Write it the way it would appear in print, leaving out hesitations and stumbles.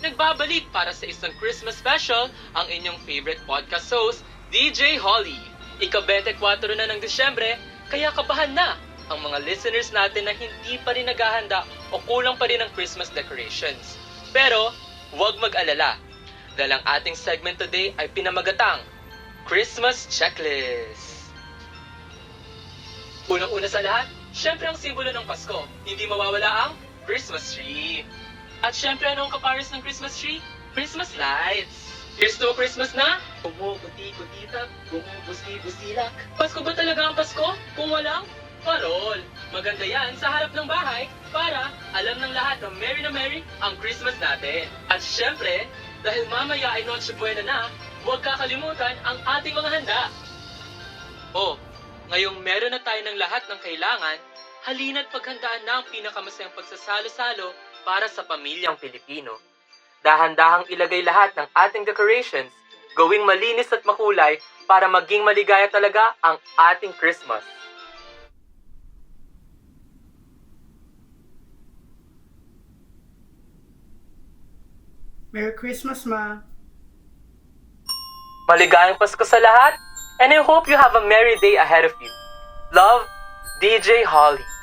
nagbabalik para sa isang Christmas special ang inyong favorite podcast host, DJ Holly. Ika-24 na ng Disyembre, kaya kabahan na ang mga listeners natin na hindi pa rin naghahanda o kulang pa rin ng Christmas decorations. Pero, huwag mag-alala, dahil ang ating segment today ay pinamagatang Christmas Checklist. Unang-una sa lahat, syempre ang simbolo ng Pasko, hindi mawawala ang Christmas tree. At syempre, ano ang kapares ng Christmas tree? Christmas lights. Here's to a Christmas na kumukuti-kutita, kumubusi-busilak. Pasko ba talaga ang Pasko? Kung walang parol. Maganda yan sa harap ng bahay para alam ng lahat na merry ang Christmas natin. At syempre, dahil mamaya ay Noche Buena na, huwag kakalimutan ang ating mga handa. Oh, ngayong meron na tayo ng lahat ng kailangan, halina't paghandaan na ang pinakamasayang pagsasalo-salo para sa pamilyang Pilipino. Dahan-dahang ilagay lahat ng ating decorations, gawing malinis at makulay para maging maligaya talaga ang ating Christmas. Merry Christmas, Ma! Maligayang Pasko sa lahat, and I hope you have a merry day ahead of you. Love, DJ Holly.